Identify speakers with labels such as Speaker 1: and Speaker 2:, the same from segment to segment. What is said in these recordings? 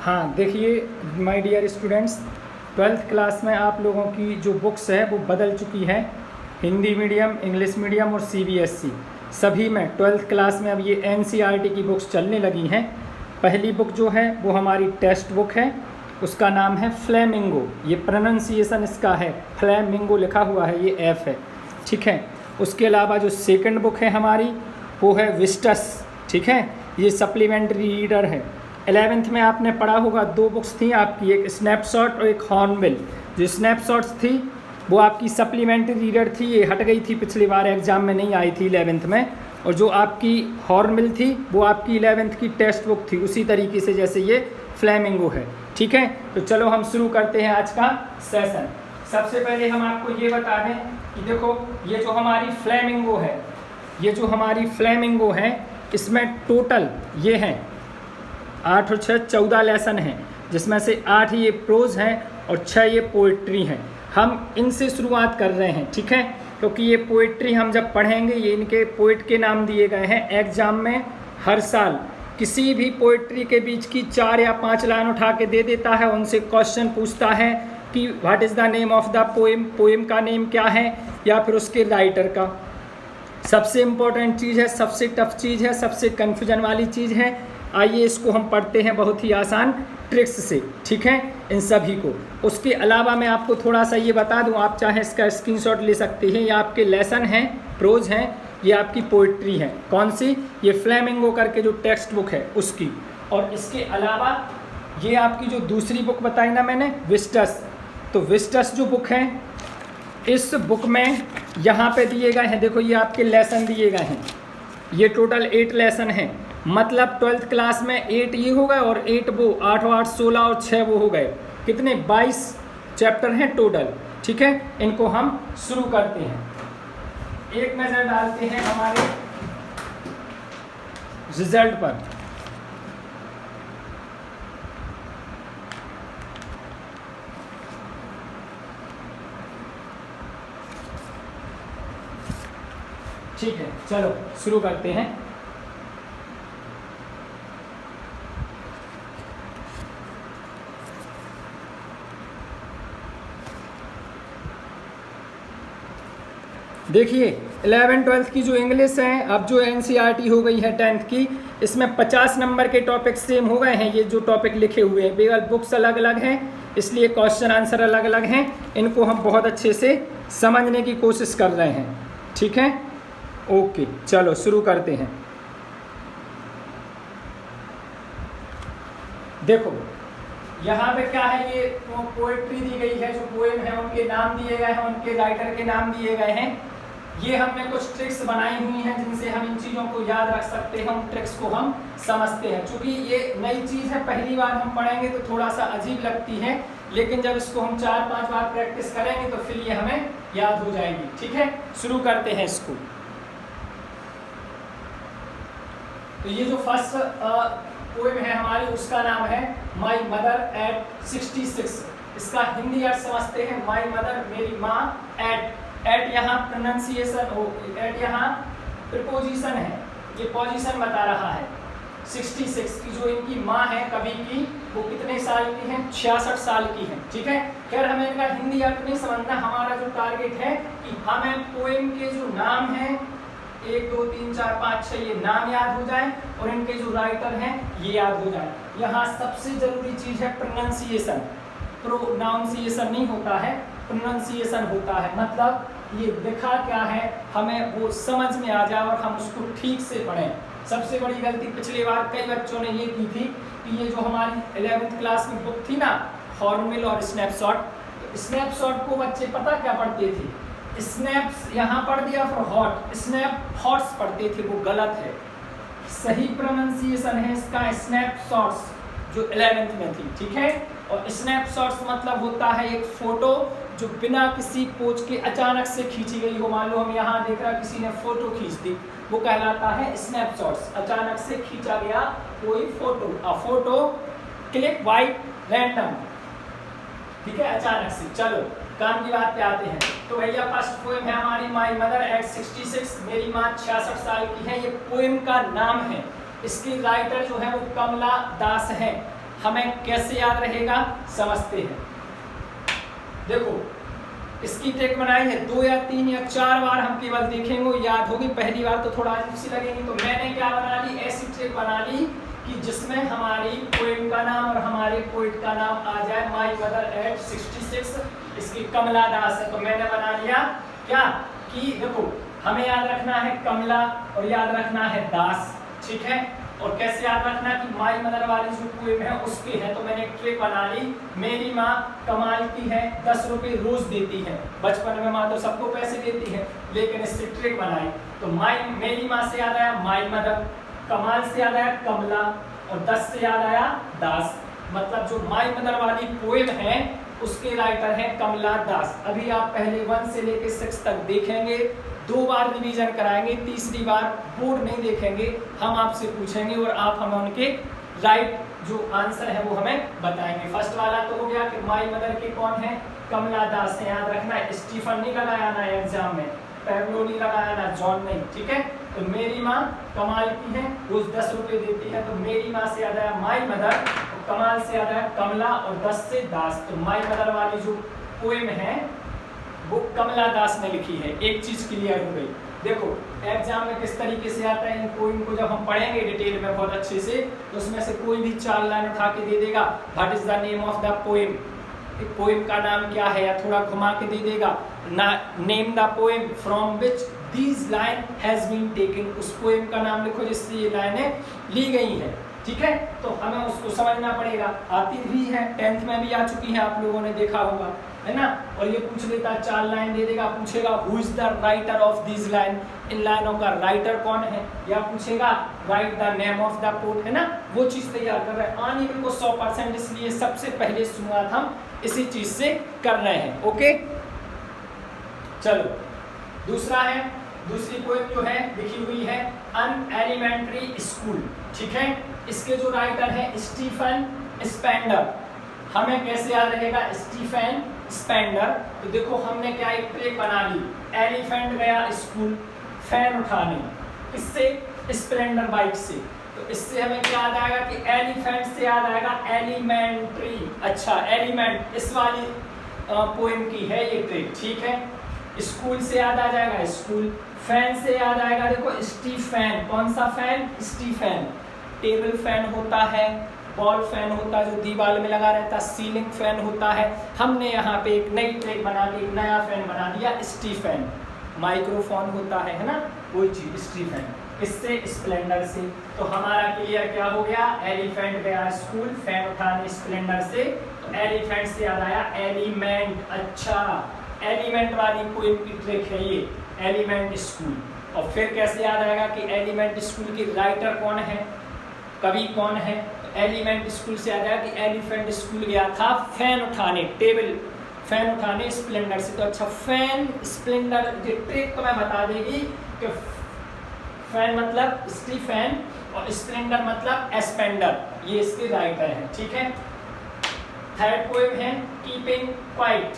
Speaker 1: हाँ देखिए my dear students, twelfth class में आप लोगों की जो बुक्स है वो बदल चुकी है। हिंदी मीडियम, इंग्लिश मीडियम और सीबीएसई सभी में ट्वेल्थ क्लास में अब ये एनसीईआरटी की बुक्स चलने लगी हैं। पहली बुक जो है वो हमारी टेक्स्ट बुक है, उसका नाम है फ्लेमिंगो। ये प्रोनाउंसिएशन इसका है, फ्लेमिंगो लिखा हुआ है, ये एफ है, ठीक है। उसके अलावा जो सेकंड बुक है हमारी वो है विस्टस, ठीक है। ये सप्लीमेंट्री रीडर है। 11th में आपने पढ़ा होगा, दो बुक्स थी आपकी, एक स्नैपशॉट और एक हॉर्नबिल। जो स्नैपशॉट्स थी वो आपकी सप्लीमेंट्री रीडर थी, ये हट गई थी, पिछली बार एग्जाम में नहीं आई थी 11th में। और जो आपकी हॉर्नबिल थी वो आपकी 11th की टेक्स्ट बुक थी, उसी तरीके से जैसे ये फ्लेमिंगो है, ठीक है। तो चलो हम शुरू करते हैं आज का सेशन। सबसे पहले हम आपको ये बता दें कि देखो ये जो हमारी फ्लेमिंगो है, ये जो हमारी फ्लेमिंगो है इसमें टोटल ये हैं 8 और 6 14 लेसन हैं, जिसमें से 8 ये प्रोज हैं और 6 ये पोइट्री हैं। हम इनसे शुरुआत कर रहे हैं, ठीक है, क्योंकि ये पोइट्री हम जब पढ़ेंगे, ये इनके पोइट के नाम दिए गए हैं। एग्जाम में हर साल किसी भी पोइट्री के बीच की 4 या 5 लाइन उठा के दे देता है, उनसे क्वेश्चन पूछता है कि what is the name of the poem, poem का नेम क्या है, या फिर उसके राइटर का। सबसे इम्पोर्टेंट चीज़ है, सबसे टफ चीज़ है, सबसे कन्फ्यूजन वाली चीज़ है। आइए इसको हम पढ़ते हैं बहुत ही आसान ट्रिक्स से, ठीक है, इन सभी को। उसके अलावा मैं आपको थोड़ा सा ये बता दूं, आप चाहे इसका स्क्रीनशॉट ले सकते हैं। ये आपके लेसन हैं, प्रोज हैं, ये आपकी पोइट्री है। कौन सी? ये फ्लेमिंगो करके जो टेक्स्ट बुक है उसकी। और इसके अलावा ये आपकी जो दूसरी बुक बताई ना मैंने, विस्टस, तो विस्टस जो बुक है, इस बुक में यहाँ पे दिए गए हैं, देखो ये आपके लेसन दिए गए हैं। ये टोटल 8 लेसन हैं, मतलब 12th क्लास में 8 ये हो गए और 8 वो, 8 और 8 16 और 6 वो हो गए। कितने? 22 चैप्टर हैं टोटल, ठीक है। इनको हम शुरू करते हैं। एक नज़र डालते हैं हमारे रिजल्ट पर। ठीक है, चलो शुरू करते हैं। देखिए 11th-12th की जो इंग्लिश है, अब जो एनसीईआरटी हो गई है 10th की, इसमें 50 नंबर के टॉपिक सेम हो गए हैं। ये जो टॉपिक लिखे हुए हैं, बेगल बुक्स अलग अलग हैं, इसलिए क्वेश्चन आंसर अलग अलग हैं। इनको हम बहुत अच्छे से समझने की कोशिश कर रहे हैं, ठीक है। ओके, चलो शुरू करते हैं। देखो यहाँ पे क्या है, ये पोएट्री दी गई है, जो पोएम है उनके नाम दिए गए हैं, उनके राइटर के नाम दिए गए हैं। ये हमने कुछ ट्रिक्स बनाई हुई हैं जिनसे हम इन चीज़ों को याद रख सकते हैं, उन ट्रिक्स को हम समझते हैं। चूँकि ये नई चीज़ है, पहली बार हम पढ़ेंगे तो थोड़ा सा अजीब लगती है, लेकिन जब इसको हम 4-5 बार प्रैक्टिस करेंगे तो फिर ये हमें याद हो जाएगी, ठीक है। शुरू करते हैं इसको। तो ये जो फर्स्ट पोएम है हमारी, उसका नाम है माई मदर एट 66। इसका हिंदी अर्थ समझते हैं, माई मदर मेरी माँ, एट यहाँ प्रोनाउंसिएशन हो, एट यहाँ प्रीपोजिशन है, ये पोजीशन बता रहा है। 66 की जो इनकी माँ है कवि की, वो कितने साल की हैं? 66 साल की हैं, ठीक है। खैर हमें इनका हिंदी अर्थ नहीं समझना, हमारा जो टारगेट है कि हमें पोएम के जो नाम हैं 1 2 3 4 5 6 ये नाम याद हो जाए और इनके जो राइटर हैं ये याद हो जाए। यहाँ सबसे जरूरी चीज़ है प्रोनाउंसिएशन। प्रोनाउंसिएशन नहीं होता है, प्रोनाउंसिएशन होता है, मतलब ये लिखा क्या है हमें वो समझ में आ जाए और हम उसको ठीक से पढ़ें। सबसे बड़ी गलती पिछली बार कई बच्चों ने ये की थी कि ये जो हमारी 11th क्लास में बुक थी ना, हॉर्नबिल और स्नैपशॉट, तो स्नैपशॉट को बच्चे पता क्या पढ़ते थे? स्नैप्स यहाँ पढ़ दिया, फिर हॉट, स्नैप हॉट्स पढ़ते थे, वो गलत है। सही प्रोनाउंसिएशन है इसका स्नैपशॉट्स, जो 11th में थी, ठीक है। और स्नैपशॉट्स मतलब होता है एक फोटो जो बिना किसी पोज के अचानक से खींची गई हो। मान लो हम यहाँ देख रहा, किसी ने फोटो खींच दी, वो कहलाता है स्नैपशॉट्स, अचानक से खींचा गया कोई photo. A photo click by random, ठीक है, अचानक से। चलो काम की बात पे आते हैं। तो भैया फर्स्ट पोएम है हमारी माई मदर एट 66, मेरी माँ 66 साल की है। ये पोएम का नाम है, इसकी राइटर जो है वो कमला दास है। हमें कैसे याद रहेगा समझते हैं। देखो इसकी ट्रिक बनाई है 2 या 3 या 4 बार हम केवल देखेंगे, याद होगी। पहली बार तो थोड़ा अजीब सी लगेगी, तो मैंने क्या बना ली, ऐसी ट्रिक बना ली कि जिसमें हमारी पोएम का नाम और हमारे पोइट का नाम आ जाए। माय मदर एट 66, इसकी कमला दास है, तो मैंने बना लिया क्या कि देखो हमें याद रखना है कमला और याद रखना है दास, ठीक है। और कैसे याद रखना कि माई मदर वाली जो पोएम है उसकी है, तो मैंने एक ट्रिक बना ली। मेरी माँ कमाल की है, 10 रुपये रोज देती है। बचपन में माँ तो सबको पैसे देती है, लेकिन इससे ट्रिक बनाई तो मेरी माँ से याद आया माई मदर, कमाल से याद आया कमला और 10 से याद आया दास। मतलब जो माई मदर वाली पोएम है उसके राइटर हैं कमला दास। अभी आप पहले 1 से लेकर 6 तक देखेंगे, 2 बार रिवीजन कराएंगे, तीसरी बार बोर्ड नहीं देखेंगे, हम आपसे पूछेंगे और आप हमें उनके राइट जो आंसर है वो हमें बताएंगे। फर्स्ट वाला तो हो गया कि माई मदर के कौन है, कमला दास है, याद रखना है। स्टीफन नहीं लगाया ना एग्जाम में, पैब्लो नहीं लगाया ना जॉन नहीं, ठीक है। तो मेरी माँ कमाल की है, रोज 10 रुपये देती है, तो मेरी माँ से याद आया माई मदर, कमाल से याद आया कमला और 10 से दास। तो माई मदर वाली जो पोएम है वो कमला दास ने लिखी है। एक चीज क्लियर हो गई। देखो एग्जाम में किस तरीके से आता है, इन पोएम को जब हम पढ़ेंगे डिटेल में बहुत अच्छे से, तो उसमें से कोई भी 4 लाइन उठा के दे देगा, what is the name of the poem, poem का नाम क्या है, या थोड़ा घुमा के दे देगा name the poem from which these line has been taken, उस पोएम का नाम लिखो जिससे ये लाइनें ली गई हैं, ठीक है। तो हमें उसको समझना पड़ेगा। आती भी है, 10th में भी आ चुकी है, आप लोगों ने देखा होगा, है ना। और ये पूछ लेता 4 लाइन दे देगा, पूछेगा who is the writer of this line, इन लाइनों का राइटर कौन है, या पूछेगा write the name of the poet, है ना। वो चीज तैयार कर रहे हैं। आने को 100%, इसलिए सबसे पहले शुरुआत हम इसी चीज से कर रहे हैं। ओके चलो दूसरा है, दूसरी पोएम जो है लिखी हुई है अन एलिमेंट्री स्कूल, ठीक है। इसके जो राइटर है स्टीफन स्पेंडर। हमें कैसे याद रहेगा स्टीफन स्पेंडर, तो देखो हमने क्या एक ट्रिक बना ली। एलिफेंट गया स्कूल, फैन उठाने, किससे, स्प्लेंडर बाइक से। तो इससे हमें क्या याद आएगा कि एलिफेंट से याद आएगा एलिमेंट्री। अच्छा एलिमेंट इस वाली पोएम की है ये ट्रिक, ठीक है। स्कूल से याद आ जाएगा स्कूल, फैन से याद आएगा देखो स्टीफन, कौन सा फैन, स्टीफन। टेबल फैन होता है, वॉल फैन होता है जो दीवार में लगा रहता है, सीलिंग फैन होता है। हमने यहाँ पे एक नई ट्रिक बना के एक नया फैन बना दिया स्टीफन। माइक्रोफोन होता है ना, वही चीज स्टीफन। इससे स्प्लेंडर से। तो हमारा क्लियर क्या हो गया, एलिफेंट गया स्कूल, फैन उठाने स्प्लेंडर से, तो एलिफेंट से याद आया एलिमेंट। अच्छा एलिमेंट वाली पोएम की ट्रिक है ये, एलिमेंट स्कूल। और फिर कैसे याद आएगा कि एलिमेंट स्कूल की राइटर कौन है, कवि कौन है। तो एलिमेंट स्कूल से याद आया कि एलिफेंट स्कूल गया था फैन उठाने, टेबल फैन उठाने स्प्लेंडर से। तो अच्छा फैन स्प्लेंडर की ट्रिक तो मैं बता देगी कि फैन मतलब स्टीफन और स्प्लेंडर मतलब एस्पेंडर, ये इसके राइटर हैं, ठीक है। थर्ड पोएम है कीपिंग क्वाइट,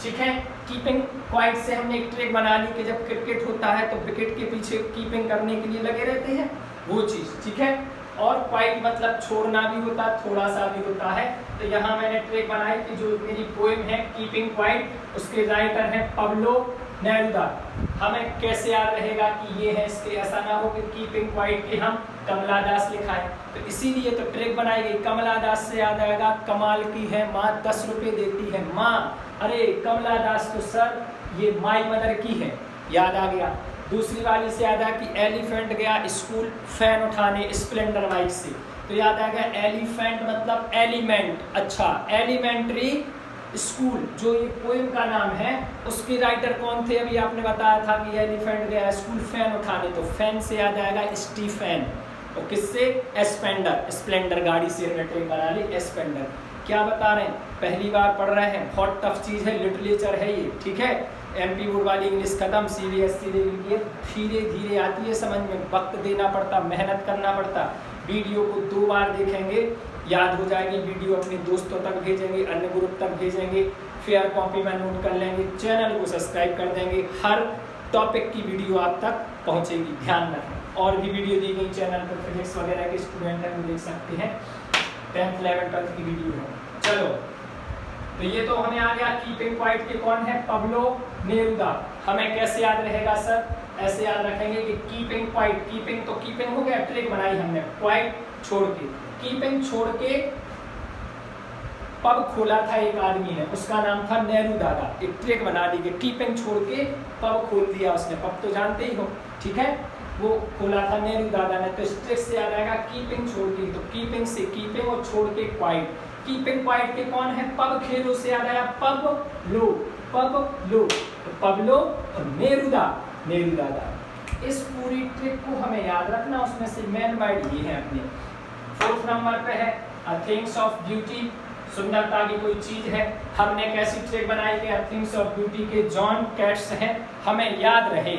Speaker 1: ठीक है। कीपिंग क्वाइट से हमने एक ट्रिक बना ली कि जब क्रिकेट होता है तो विकेट के पीछे कीपिंग करने के लिए लगे रहते हैं, वो चीज़, ठीक है। और क्वाइट मतलब छोड़ना भी होता है, थोड़ा सा भी होता है। तो यहाँ मैंने ट्रिक बनाई कि जो मेरी पोएम है कीपिंग क्वाइट, उसके राइटर हैं पाब्लो नेरुदा। हमें कैसे याद रहेगा कि ये है, इसके ऐसा ना हो कि कीपिंग क्वाइट के हम कमला दास लिखा है। तो इसीलिए तो ट्रिक बनाई गई। कमला दास से याद आएगा कमाल की है माँ, 10 रुपये देती है माँ। अरे कमला दास तो सर ये माई मदर की है, याद आ गया। दूसरी वाली से याद आया कि एलिफेंट गया स्कूल, फैन उठाने स्प्लेंडर बाइक से। तो याद आ गया एलिफेंट मतलब एलिमेंट। अच्छा एलिमेंट्री स्कूल जो ये पोएम का नाम है, उसके राइटर कौन थे, अभी आपने बताया था कि एलिफेंट गया स्कूल फैन उठाने, तो फैन से याद आएगा स्टीफन। और किससे, एस्पेंडर, स्प्लेंडर गाड़ी से हमने ट्रिक बना ली एस्पेंडर। क्या बता रहे हैं, पहली बार पढ़ रहे हैं, बहुत टफ चीज़ है, लिटरेचर है ये, ठीक है। MP बोर्ड वाली इंग्लिश खत्म, CBSE लेवल की धीरे धीरे आती है समझ में, वक्त देना पड़ता, मेहनत करना पड़ता। वीडियो को 2 बार देखेंगे, याद हो जाएगी, वीडियो अपने दोस्तों तक भेजेंगे, अन्य ग्रुप तक भेजेंगे, फेयर कॉपी में नोट कर लेंगे, चैनल को सब्सक्राइब कर देंगे, हर टॉपिक की वीडियो आप तक पहुँचेगी, ध्यान रखें। और भी वीडियो दी गई चैनल पर, फिजिक्स वगैरह के स्टूडेंट हैं वो देख सकते हैं। 10th 11th 12th की वीडियो है। चलो, तो ये तो हमें आ गया कीपिंग क्वाइट के कौन है, पब्लो नेरुदा। हमें कैसे याद रहेगा सर, ऐसे याद रखेंगे कि कीपिंग क्वाइट, कीपिंग तो कीपिंग हो गया, ट्रिक बनाई हमने, क्वाइट छोड़ के, कीपिंग छोड़ के पब खोला था एक आदमी ने, उसका नाम था नेहरू दादा। एक ट्रिक बना ली कि कीपिंग छोड़ के पब खोल दिया उसने, पब तो जानते ही हो, ठीक है, वो खोला था नेहरू दादा ने। तो इस ट्रिक से याद आएगा कीपिंग छोड़ के, तो कीपिंग से कीपिंग और छोड़ के क्वाइट, कीपिंग क्वाइट के कौन है, पब खेलो से याद आया पब लो, पब लो, तो पब लो और नेरुदा, नेहरू दादा। इस पूरी ट्रिक को हमें याद रखना, उसमें से मेन वर्ड ये है अपने। 4th नंबर पे है अ थिंग्स ऑफ ब्यूटी, सुंदरता की कोई चीज है। हमने कैसी ट्रिक बनाई कि अ थिंग्स ऑफ ब्यूटी के जॉन कैट्स हैं, हमें याद रहे,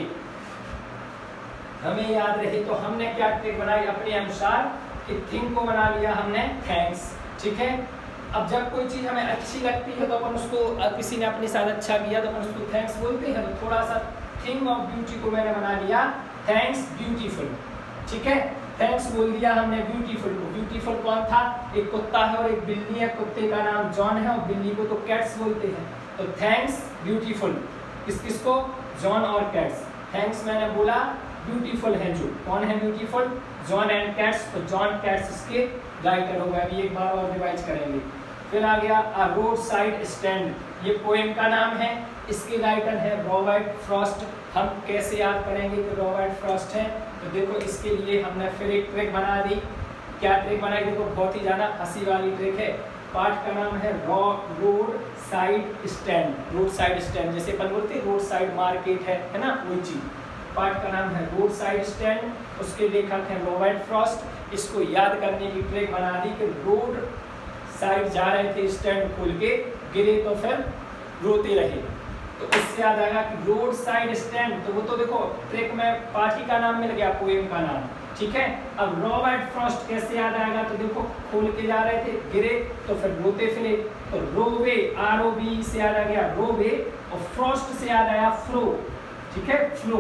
Speaker 1: हमें याद रहे तो हमने क्या ट्रिक बनाई अपने अनुसार कि थिंग को बना लिया हमने थैंक्स, ठीक है। अब जब कोई चीज़ हमें अच्छी लगती है तो अपन उसको, किसी ने अपने साथ अच्छा किया तो अपन उसको थैंक्स बोलते हैं, तो थोड़ा सा थिंग ऑफ ब्यूटी को मैंने बना लिया थैंक्स ब्यूटीफुल, ठीक है, थैंक्स बोल दिया हमने ब्यूटीफुल को। ब्यूटीफुल कौन था, एक कुत्ता है और एक बिल्ली है, कुत्ते का नाम जॉन है और बिल्ली को तो कैट्स बोलते हैं, तो थैंक्स ब्यूटीफुल, किस किस को, जॉन और कैट्स। थैंक्स मैंने बोला ब्यूटीफुल है, जो कौन है ब्यूटीफुल, जॉन एंड कैट्स, तो जॉन कैट्स इसके राइटर हो गए। अभी एक बार और रिवाइज करेंगे। फिर आ गया अ रोड साइड स्टैंड, ये पोएम का नाम है, इसके राइटर है रॉबर्ट फ्रॉस्ट। हम कैसे याद करेंगे कि रॉबर्ट फ्रॉस्ट है, तो देखो इसके लिए हमने फिर एक ट्रिक बना दी। क्या ट्रिक बनाई, देखो बहुत ही ज़्यादा हंसी वाली ट्रिक है। पार्ट का नाम है road side stand, road side stand, जैसे अपन बोलते हैं रोड साइड मार्केट है ना, वही चीज़। पार्ट का नाम है रोड साइड स्टैंड, उसके लेखक हैं रॉबर्ट फ्रॉस्ट। इसको याद करने की ट्रिक बना दी कि रोड साइड जा रहे थे, स्टैंड खोल के गिरे तो फिर रोते रहे, तो इससे याद आएगा कि रोड साइड स्टैंड, तो वो तो देखो ट्रिक में पार्टी का नाम मिल गया, पोएम का नाम, ठीक है। अब रॉबर्ट फ्रॉस्ट कैसे याद आएगा, तो देखो खोल के जा रहे थे, गिरे तो फिर रोते फिरे, तो रोवे, ROV से याद आ गया रोवे, और फ्रॉस्ट से याद आया फ्रो, ठीक है, फ्लो,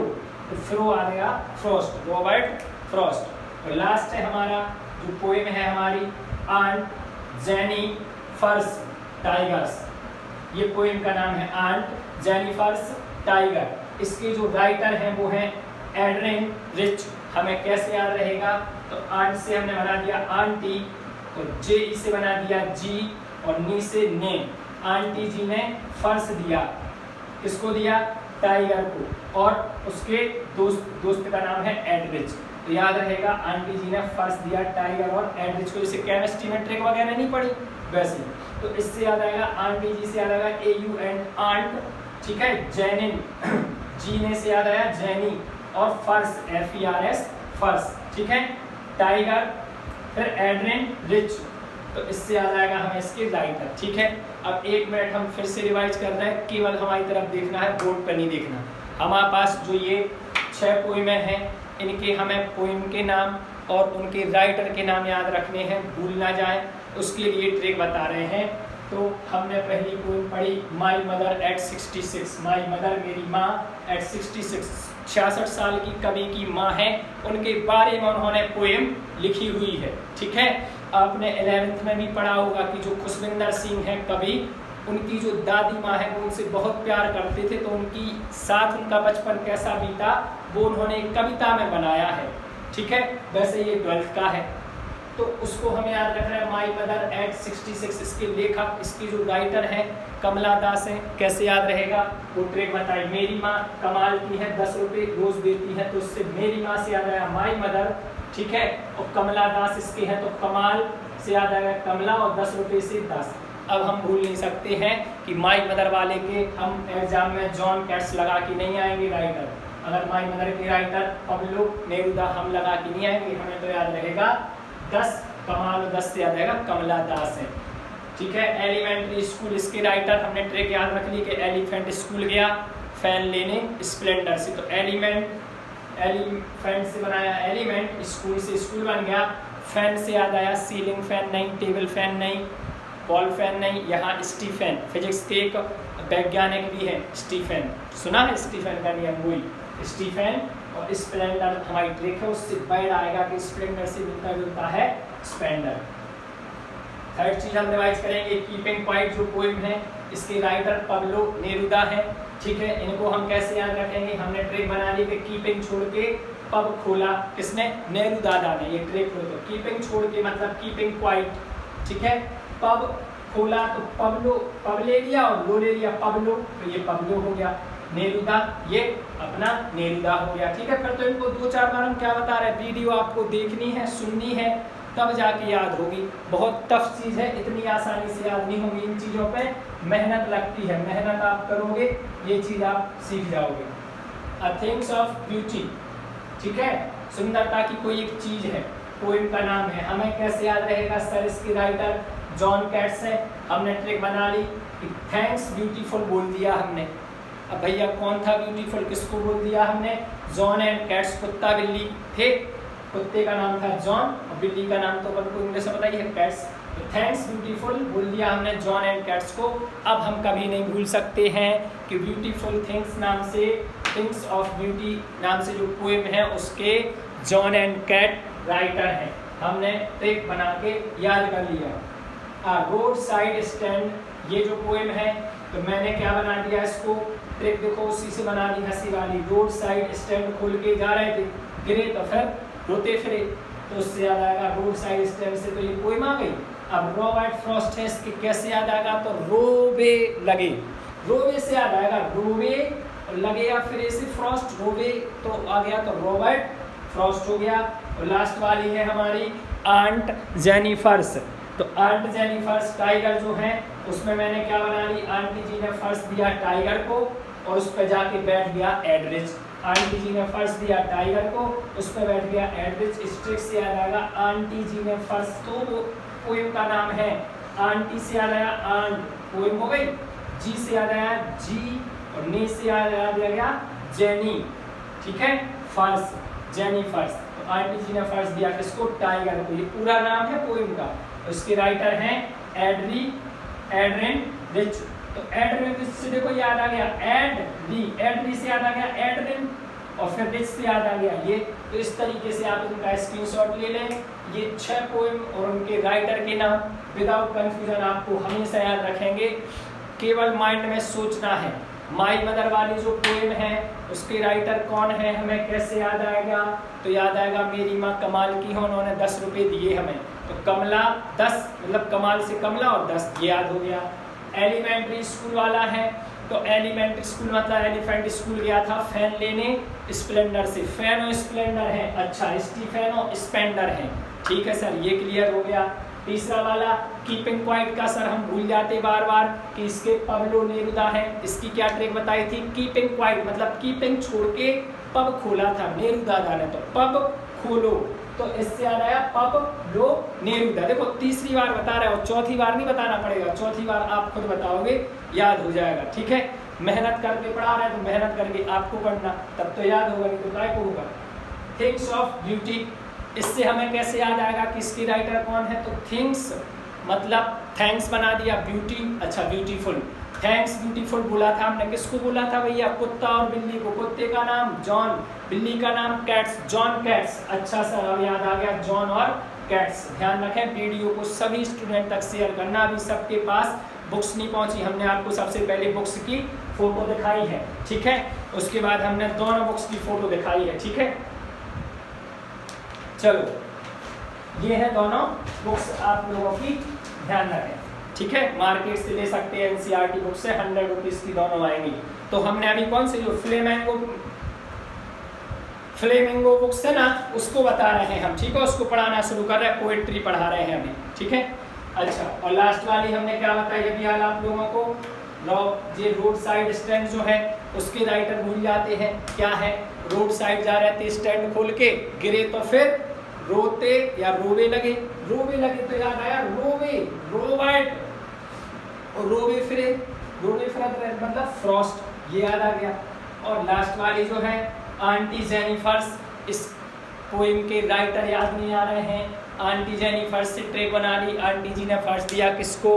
Speaker 1: तो फ्रो आ गया फ्रॉस्ट, रॉबर्ट फ्रॉस्ट। और लास्ट है हमारा जो पोएम है हमारी, आंट जेनिफर्स टाइगर्स, ये पोएम का नाम है आंट जेनिफर्स टाइगर। इसके जो राइटर हैं वो हैं एड्रिन रिच। हमें कैसे याद रहेगा, तो आंट से हमने बना दिया आंटी, तो JE से बना दिया जी, और नी से ने, आंटी जी ने फर्स दिया, किसको दिया, टाइगर को, और उसके दोस्त का नाम है एडरिच। तो याद रहेगा आंटी जी ने फर्स्ट दिया टाइगर और एडरिच को, जैसे केमिस्ट्री में ट्रिक वगैरह नहीं पढ़ी वैसे, तो इससे याद आएगा आंटी जी से याद आएगा AU एंड आंट, ठीक है, जेनिन, जीने से याद आया जेनी, और फर्स FERS फर्स, ठीक है, टाइगर, फिर एड्रिन रिच, तो इससे याद आएगा हमें इसके राइटर, ठीक है। अब 1 मिनट हम फिर से रिवाइज कर रहे हैं, केवल हमारी तरफ देखना है, बोर्ड पर नहीं देखना। हमारे पास जो ये 6 पोएमें हैं, इनके हमें पोएम के नाम और उनके राइटर के नाम याद रखने हैं, भूल ना जाए, उसके लिए ट्रिक बता रहे हैं। तो हमने पहली पोएम पढ़ी my mother eight 66, my mother मेरी माँ एट 66, 66 साल की कवि की माँ है, उनके बारे में उन्होंने पोएम लिखी हुई है, ठीक है। आपने 11th में भी पढ़ा होगा कि जो खुशविंदर सिंह है कवि, उनकी जो दादी माँ है वो उनसे बहुत प्यार करते थे, तो उनकी साथ उनका बचपन कैसा बीता वो उन्होंने एक कविता में बनाया है, ठीक है। वैसे ये 12th का है, तो उसको हमें याद रखना है, माई मदर एट 66। इसके लेखक, इसकी जो राइटर है कमला दास है। कैसे याद रहेगा, वो ट्रिक बताई, मेरी माँ कमाल की है, 10 रुपये रोज देती है, तो उससे मेरी माँ से याद आया माई मदर, ठीक है, और कमला दास इसके हैं, तो कमाल से याद आएगा कमला, और 10 रुपये से 10। अब हम भूल नहीं सकते हैं कि माई मदर वाले के हम एग्जाम में जॉन कैट्स लगा के नहीं आएंगे राइटर, अगर माई मदर के राइटर पब्लो नेरुदा हम लगा के नहीं आएंगे, हमें तो याद रहेगा 10 कमाल, 10 से याद आएगा कमला दास है, ठीक है। एलिमेंट्री स्कूल, इसके राइटर हमने ट्रिक याद रख ली कि एलिफेंट स्कूल गया फैन लेने स्प्लेंडर से, तो एलिफेंट से बनाया एलिमेंट, स्कूल से स्कूल बन गया, फैन से याद आया सीलिंग फैन नहीं, टेबल फैन नहीं, बॉल फैन नहीं, यहाँ स्टीफन, फिजिक्स के एक वैज्ञानिक भी है स्टीफन, सुना है स्टीफन का नियम, वही स्टीफन। और स्प्लेंडर हमारी ट्रिक है, उससे बैड आएगा कि स्प्लेंडर से मिलता जुलता है स्प्लेंडर, थर्ड चीज हम रिवाइज करेंगे, कीपिंग क्वाइट जो पोएम है इसके राइटर पाब्लो नेरुदा है। ठीक है, इनको हम कैसे याद रखेंगे, हमने ट्रिक बना ली कि कीपिंग छोड़ के पब खोला, किसने, नेरुदा ने। ये ट्रिक हो तो कीपिंग छोड़ के मतलब कीपिंग क्वाइट, ठीक है। पब खोला तो पब्लो, पब ले लिया और लो ले लिया पब्लो, तो ये पब्लो हो गया। नेरुदा, ये अपना नेरुदा हो गया। ठीक है, फिर तो इनको 2-4 बार हम क्या बता रहे हैं, वीडियो आपको देखनी है, सुननी है, तब जाके याद होगी। बहुत टफ चीज़ है, इतनी आसानी से याद नहीं होगी। इन चीज़ों पे मेहनत लगती है, मेहनत आप करोगे ये चीज़ आप सीख जाओगे। अ थिंग्स ऑफ ब्यूटी, ठीक है, सुंदरता की कोई एक चीज़ है, पोएम का नाम है, हमें कैसे याद रहेगा सर, इसके राइटर जॉन कैट्स है। हमने ट्रिक बना ली कि थैंक्स ब्यूटीफुल बोल दिया हमने। अब भैया कौन था ब्यूटीफुल, किसको बोल दिया हमने, जॉन एंड कैट्स, कुत्ता बिल्ली थे, कुत्ते का नाम था जॉन और बिल्ली का नाम तो अपन को इंग्लिश में पता ही है कैट्स। तो थैंक्स ब्यूटीफुल बोल दिया हमने जॉन एंड कैट्स को। अब हम कभी नहीं भूल सकते हैं कि ब्यूटीफुल थिंग्स नाम से, थिंग्स ऑफ ब्यूटी नाम से जो पोएम है उसके जॉन एंड कैट राइटर हैं। हमने ट्रिक बना के याद कर लिया। रोड साइड स्टैंड, ये जो पोएम है तो मैंने क्या बना दिया इसको, ट्रिक देखो उसी से बना दी हंसी वाली। रोड साइड स्टैंड खोल के जा रहे थे, गिरे तो फिर रोते फिरे, तो उससे याद आएगा रोड साइड स्टैंड से, तो ये पोएम आ गई। अब रॉबर्ट फ्रॉस्ट है, इसके कैसे याद आएगा, तो रोवे लगे, रोवे से याद आएगा, रोवे लगे या फिर ऐसे फ्रॉस्ट, रोवे तो आ गया तो रॉबर्ट फ्रॉस्ट हो गया। और लास्ट वाली है हमारी आंट जेनिफर्स, तो आंट जेनिफर्स टाइगर जो है उसमें मैंने क्या बना ली, आंटी जी ने फर्स्ट दिया टाइगर को और उस पर जाके बैठ गया एडरिच। आंटी जी ने फर्स्ट दिया टाइगर को, उस पर बैठ गया एडरिच। इस ट्रिक से याद आएगा आंटी जी ने फर्स्ट, तो वो पोएम का नाम है। आंटी से याद आया आंट, पोएम हो गई। जी से याद आया जी और ने से याद आ गया जेनी, ठीक है, फर्स्ट, जेनी फर्स्ट। तो आंटी जी ने फर्स्ट दिया किसको, टाइगर को। ये पूरा नाम है पोएम का। उसके राइटर हैं एडरिन रिच। तो एडरिन रिच से देखो याद आ गया एडरी से याद आ गया एडरिन और फिर रिच से याद आ गया ये। तो इस तरीके से आप इनका स्क्रीनशॉट ले लें। ये 6 पोएम और उनके राइटर के नाम विदाउट कंफ्यूजन आपको हमेशा याद रखेंगे, केवल माइंड में सोचना है। माई मदर वाली जो पोएम है उसके राइटर कौन है, हमें कैसे याद आएगा, तो याद आएगा मेरी माँ कमाल की है, उन्होंने 10 रुपये दिए हमें, तो कमला 10 मतलब कमाल से कमला और 10 ये याद हो गया। एलिमेंट्री स्कूल वाला है तो एलिमेंट्री स्कूल मतलब एलिफेंट स्कूल गया था फैन लेने स्प्लेंडर से, फैन और स्प्लेंडर है, अच्छा स्टीफेन और स्पेंडर है, ठीक है सर ये क्लियर हो गया। तीसरा वाला कीपिंग क्वाइट का सर हम भूल जाते बार बार कि इसके पाब्लो नेरुदा है, इसकी क्या ट्रिक बताई थी, कीपिंग क्वाइट मतलब कीपिंग छोड़ के पब खोला था नेरुदा ने, तो पब खोलो, तो इससे याद आया पब लो नेरुदा। देखो तीसरी बार बता रहे हो, चौथी बार नहीं बताना पड़ेगा, चौथी बार आप खुद बताओगे याद हो जाएगा, ठीक है। मेहनत करके पढ़ा रहे हैं तो मेहनत करके आपको पढ़ना, तब तो याद होगा, नहीं तो काय को होगा। थिंग्स ऑफ ब्यूटी, इससे हमें कैसे याद आएगा कि इसकी राइटर कौन है, तो थिंग्स मतलब थैंक्स बना दिया, ब्यूटी अच्छा ब्यूटीफुल, थैंक्स ब्यूटीफुल बोला था हमने, किसको बोला था भैया, कुत्ता और बिल्ली को, कुत्ते का नाम जॉन, बिल्ली का नाम कैट्स, जॉन कैट्स, अच्छा सर अब याद आ गया जॉन और कैट्स। ध्यान रखें वीडियो को सभी स्टूडेंट तक शेयर करना, अभी सबके पास बुक्स नहीं पहुंची, हमने आपको सबसे पहले बुक्स की फोटो दिखाई है, ठीक है, उसके बाद हमने दोनों बुक्स की फोटो दिखाई है, ठीक है। चलो ये है दोनों बुक्स आप लोगों की, ध्यान रखें, ठीक है, मार्केट से ले सकते हैं, एनसीईआरटी बुक से 100 रुपीज़ की दोनों आएंगी। तो हमने अभी कौन से जो फ्लेमिंगो बुक्स है ना उसको बता रहे हैं हम, ठीक है, उसको पढ़ाना शुरू कर रहे हैं, पोएट्री पढ़ा रहे हैं अभी, ठीक है। अच्छा और लास्ट वाली हमने क्या बताई अभी हाल आप लोगों को, ये रोड साइड स्टैंड जो है उसके राइटर भूल जाते हैं, क्या है, रोड साइड जा रहे थे स्टैंड खोल के, गिरे तो फिर रोते या रोवे लगे, रोवे लगे तो याद आया रोवे, रोबर्ट और रोवे फिरे, रोवे फिर मतलब फ्रॉस्ट, ये याद आ गया। और लास्ट वाली जो है आंटी जेनिफर्स, इस पोएम के राइटर याद नहीं आ रहे हैं, आंटी जेनिफर्स से ट्रिक बना ली, आंटी जी ने फर्स्ट दिया किसको,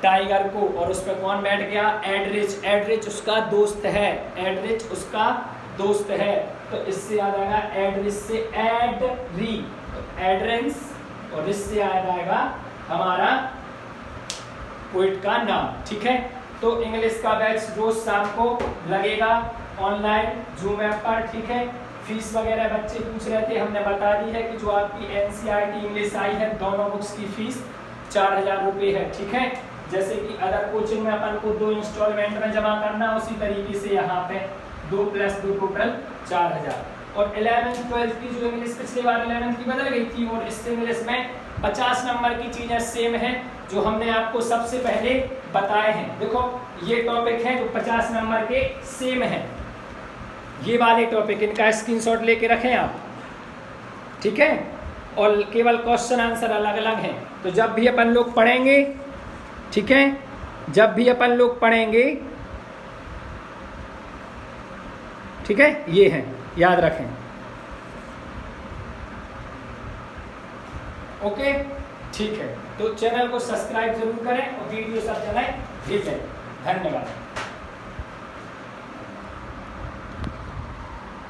Speaker 1: टाइगर को, और उस पर कौन बैठ गया, एडरिच, एडरिच उसका दोस्त है, एडरिच उसका दोस्त है, तो इससे याद आएगा एडरिच से एडरी, तो एड्रेंस, और इससे याद आएगा हमारा पोइट का नाम, ठीक है। तो इंग्लिश का बैच रोज शाम को लगेगा ऑनलाइन जूम ऐप पर, ठीक है। फीस वगैरह बच्चे पूछ रहे थे, हमने बता दी है कि जो आपकी NCERT इंग्लिश आई है दोनों बुक्स की फीस 4000 रुपये है, ठीक है। जैसे कि अदर कोचिंग में अपन को 2 इंस्टॉलमेंट में जमा करना, उसी तरीके से यहाँ पे 2 + 2 टोटल 4000। और 11th 12th की जो इंग्लिश पिछले बार 11th की बदल गई थी, और इस इंग्लिश में 50 नंबर की चीज़ें सेम है जो हमने आपको सबसे पहले बताए हैं। देखो ये टॉपिक है जो 50 नंबर के सेम है, ये वाले टॉपिक, इनका स्क्रीनशॉट लेके रखें आप, ठीक है। और केवल क्वेश्चन आंसर अलग अलग हैं। तो जब भी अपन लोग पढ़ेंगे, ठीक है, जब भी अपन लोग पढ़ेंगे, ठीक है, ये हैं, याद रखें। ओके, ठीक है। तो चैनल को सब्सक्राइब जरूर करें और वीडियो सब जगह भेजें। धन्यवाद।